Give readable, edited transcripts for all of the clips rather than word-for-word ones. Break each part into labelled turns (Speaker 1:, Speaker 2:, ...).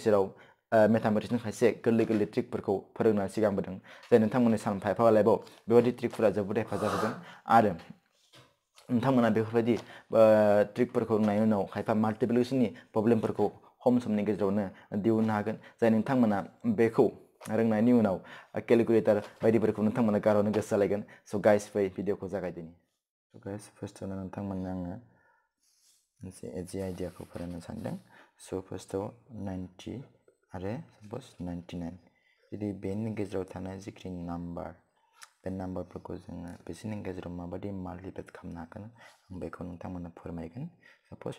Speaker 1: सेराव मेथामेटिक्सनि खायसे गोरलै ट्रिकफोरखौ फोरोंना सिगांबोदों जाय नोंथांमोननि सानफा लाइफआव बेबायदि ट्रिकफोरा जोबोद हेफाजाब होगोन आरो नोंथांमोना बेफोरबायदि ट्रिकफोरखौ रोंनायनि उनाव खायफा माल्टिप्लिकेशननि प्रब्लेमफोरखौ खम समनि गेजेरावनो दिहुननो हागोन जाय नोंथांमोना बेखौ रोंनायनि उनाव केलकुलेटर बायदिफोरखौ नोंथांमोना गारहरनो गोसो जालायगोन स' गाइस फै भिडिअखौ जागायदिनि स' गाइस फार्स्टआवनो नोंथांमोननो आङो मोनसे इजि आइडियाखौ फोरोंनो सानदों स' फार्स्टआव 90 आरो साप'ज 99 जुदि बेनि गेजेराव थानाय जिखिनि नाम्बार बे नाम्बारफोरखौ जोङो बिसोरनि गेजेराव माबायदि माल्टिप्लाइ खालामनो हागोन आं बेखौ नोंथांमोननो फोरमायगोन साप'ज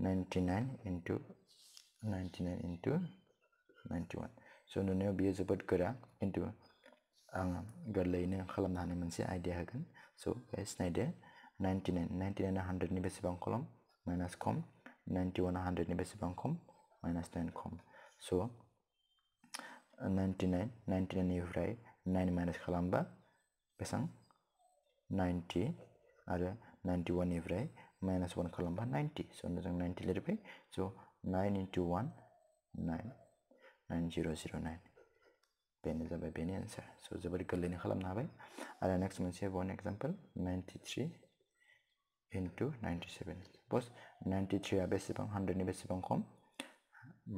Speaker 1: 99 into 91 स' नुनायाव बियो जोबोद गोरा खिन्थु आङो गोरलैयैनो खालामनो हानाय मोनसे आइडिया होगोन स' गाइस नायदो 99 आ 100नि बेसेबां खम माइनास खम 91 आ 100नि बेसेबां खम माइनास 9 खम स' 99 निफ्राय 9 माइनास खालामबा बेसेबां 90 आरो 91 निफ्राय माइनास 1 खालामबा 90 स' जों 90 लिरबाय स' 9 into 1 9 9009 बेनो जाबाय बेनि आन्सार स' जोबोद गोरलैनो खालामनो हाबाय आरो नेक्स्ट मोनसे वन एग्जाम्पल 93 into 97 सपोज 93 आ बेसेबां 100नि बेसेबां खम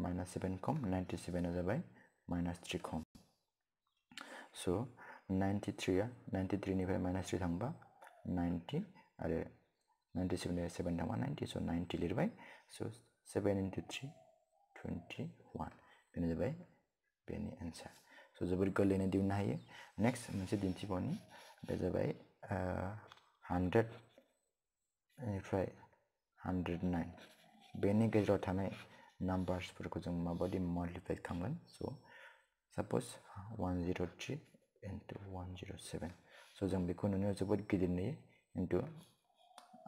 Speaker 1: माइनास 7 खम 97 आ जाबाय माइनास 3 खम स' 93 निफ्राय माइनास 3 थांबा 90 आरो 97 निफ्राय 7 थांबा 90 स' 90 लिरबाय स' 7 into 3 21 बेनो जाबाय बेनि आन्सार स' जोबोद गोरलैनो दिहुननो हायो नेक्स्ट मोनसे दिन्थिबावनि बे जाबाय 100 निफ्राय 109 बेनि गेजेराव थानाय नाम्बार्सफोरखौ जों माबायदि माल्टिप्लाइ खालामगोन स' साप'ज 103 into 107 स' जों बेखौ नुनायाव जोबोद गिदिर नुयो खिन्थु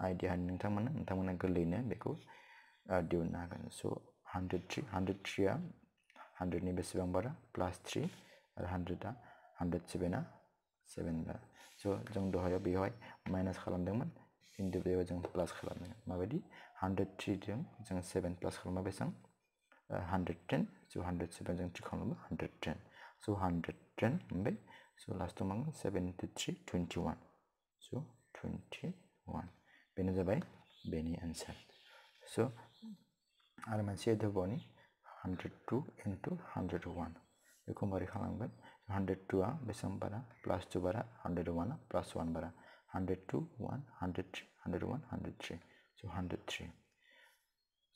Speaker 1: आइडिया नोंथांमोना गोरलैयैनो बेखौ दिहुननो हागोन स' 103 आ 100नि बेसेबां बारा प्लास 3 आरो 100 आ 107 आ 7 बारा स' जों दहाय बेवहाय माइनास खालामदोंमोन खिन्थु बेयाव जों प्लास खालामो माबायदि 103 जों 7 प्लास खालामबा बेसेबां 110 स' 107 जों 3 खालामबा 110 स' 110 मोनबाय स' लास्टआव मा 7 into 3 21 स' 21 बेनो जाबाय बेनि आन्सार स' आरो मोनसे होबावनि 102 into 101 बेखौ मारै खालामगोन 102 आ बेसेबां बारा प्लास 2 बारा 101 आ प्लास 1 बारा 102 1 103 101 103 स' 103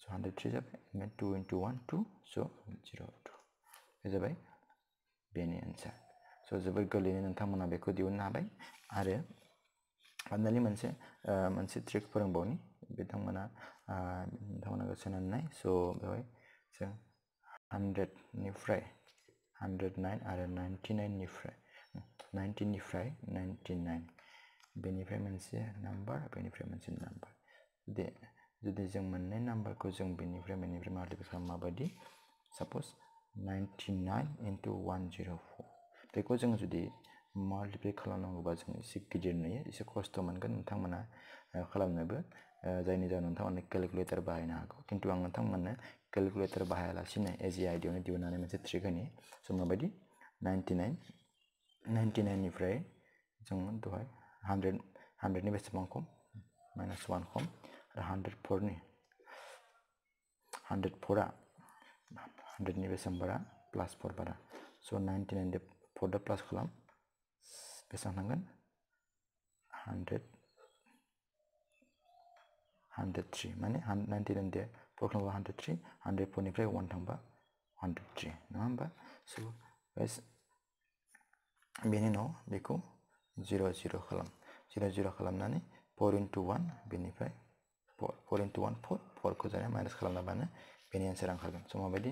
Speaker 1: स' 103 जाबाय 2 into 1 2 स' 02 बे जाबाय बेनि आन्सार स' जोबोद गोरलैनो नोंथांमोना बेखौ दिहुननो हाबाय आरो फाइनालि मोनसे ट्रिक फोरोंबावनि नोंथांमोना गोसो होनानै स' बेवहाय जों 100 निफ्राय 109 आरो 99 निफ्राय 99 बेनिफ्राय मोनसे नाम्बार बेनिफ्राय मोनसे नाम्बार जुदि जों मोननै नाम्बारखौ जों बेनिफ्राय माल्टिप्लाइ खालामो माबायदि साप'ज 99 into 104 बेखौ जों जुदि माल्टिप्लाइ खालामनांगौबा जों एसे गिदिर नुयो एसे खस्थ' मोनगोन नोंथांमोना खालामनोबो जायनि जाहोनाव नोंथांमोना केलकुलेटर बाहायनो हागौ खिन्थु आं नोंथांमोननो केलकुलेटर बाहायालासिनो इजि आइडियावनो दिहुननानै मोनसे ट्रिक होनि स' माबायदि 99 निफ्राय जों दहाय 100नि बेसेबां खम माइनास 1 खम आरो 104 आ 100नि बेसेबां बारा प्लास 4 बारा स' 99 4 प्लास खालाम बेसेबां थांगोन 103 माने 99 4 खालामबा 103 104 निफ्राय 1 थांबा 103 नङा होमबा स' गाइस बेनि उनाव बेखौ 0 खालामनानै 4 into 1 बेनिफ्राय 4 into 1 4 खौ जों माइनास खालामनाबानो बेनि आन्सार ओंखारगोन स' माबायदि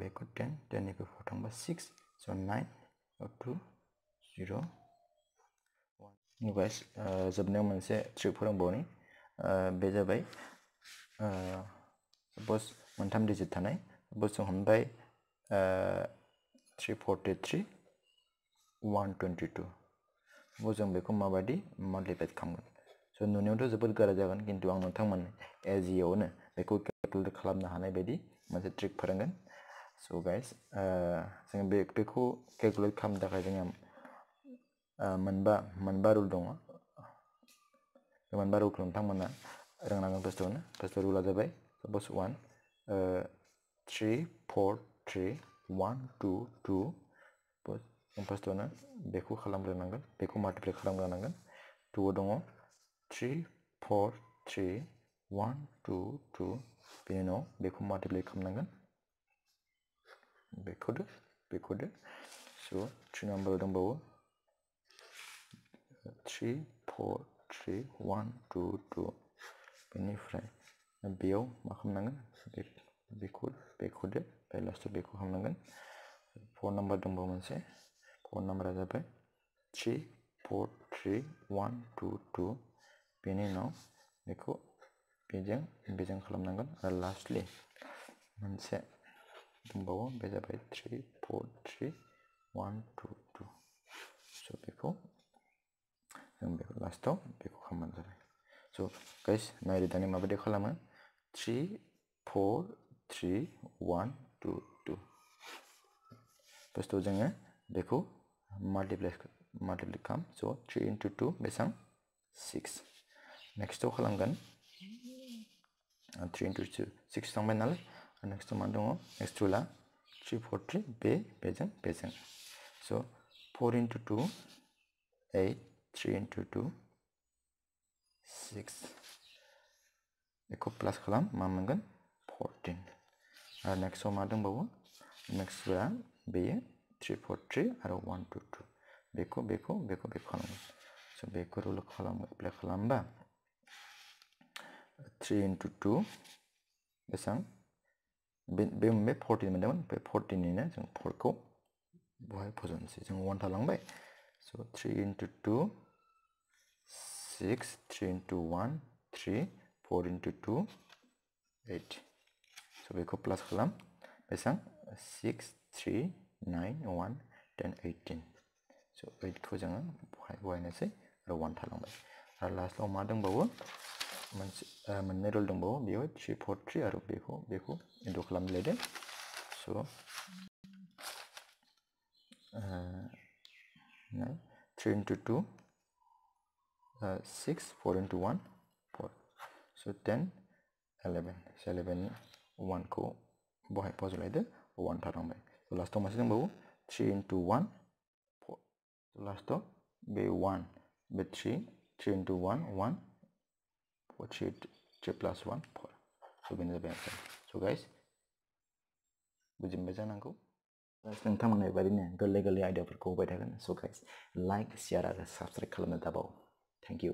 Speaker 1: बेखौ 10 निफ्राय 4 थांबा 6 स' 9 2 0 1 गाइस जोबनायाव मोनसे ट्रिक फोरोंबावनि बे जाबाय सपोज मोनथाम डिजिट थानाय सपोज जों हमबाय 343 122 जों बेखौ माबायदि माल्टिप्लाइ खालामगोन स' नुनायावथ' जोबोद गोरा जागोन खिन्थु आं नोंथांमोन इजियावनो बेखौ केलकुलेट खालामनो हानाय बायदि मोनसे ट्रिक फोरोंगोन So guys, जों बेखौ calculate खालामनो थाखाय जोंहा मोनबा रुल दङ। बे मोनबा रुलखौ नोंथांमोना रोंनांगोन फार्स्ट रुलआ जाबाय suppose 1 3 4 3 1 2 2 जों फार्स्टआवनो बेखौ खालामग्रोनांगोन, बेखौ माल्टिप्लाइ खालामग्रोनांगोन। 2 दङ 3 4 3 1 2 2 बेनि उनाव बेखौ माल्टिप्लाइ खालामनांगोन। बेखौ दो so 3 नाम्बार दंबावो 3 4 3 1 2 2 बेनिफ्राय बेयाव मा खालामनांगोन बेखौ दो लास्टआव बेखौ खालामनांगोन। 4 नाम्बार दंबावो मोनसे 4 नाम्बारा जाबाय 3 4 3 1 2 2 बेनि उनाव बेखौ बेजों खालामनांगोन आरो लास्टलि मोनसे दंबावो बे जाबाय 3 4 3 1 2 2 so बेखौ लास्टआव बेखौ खालामबानो जाबाय। so guys नायदो दानि माबायदि खालामो 3 4 3 1 2 2 फार्स्टआव जोङो बेखौ माल्टिप्लाइ खालाम so 3 into 2 बेसेबां 6 नेक्स्टआव खालामगोन 3 into 2 6 थांबाय नालाय नेक्स्टआव मा दङ नेक्स्ट रुलआ 3 4 3 बेजों so 4 into 2 8 3 into 2 6 बेखौ प्लास खालाम मा मोनगोन 14 आरो नेक्स्टआव मा दंबावो नेक्स्टआ बेयो 3 4 3 आरो 1 2 2 बेखौ खालामो so बेखौ रुल एप्लाइ खालामबा 3 into 2 बेसेबां बे 14 मोनदोंमोन बे 14 निनो जों 4 खौ बहाय फजनसै जों 1 थालांबाय so 3 into 2 6 3 into 1 3 4 into 2 8 so बेखौ प्लास खालाम बेसेबां 6 3 9 1 10 18 so 8 खौ जोङो बहायनोसै आरो 1 थालांबाय आरो लास्टआव मा दंबावो मोननै रुल दंबावो बेयाव 3 4 3 आरो बेखौ into खालामलायदो so 3 into 2 6 4 into 1 4 so 10 11 11 1 खौ बहाय फजलायदो 1 थालांबाय so लास्टआव मोनसे दंबावो 3 into 1 4 so लास्टआव बे 1 बे 3 into 1 1 3 plus 1 4 so बेनो जाबाय आन्सार so guys बुजिमोनबाय जानांगौ नोंथांमोनहा बेबायदिनो गोरलै आयदाफोरखौ होबाय थागोन so guys लाइक शेयार आरो साबस्क्राइब खालामनो दाबाव थेंक इउ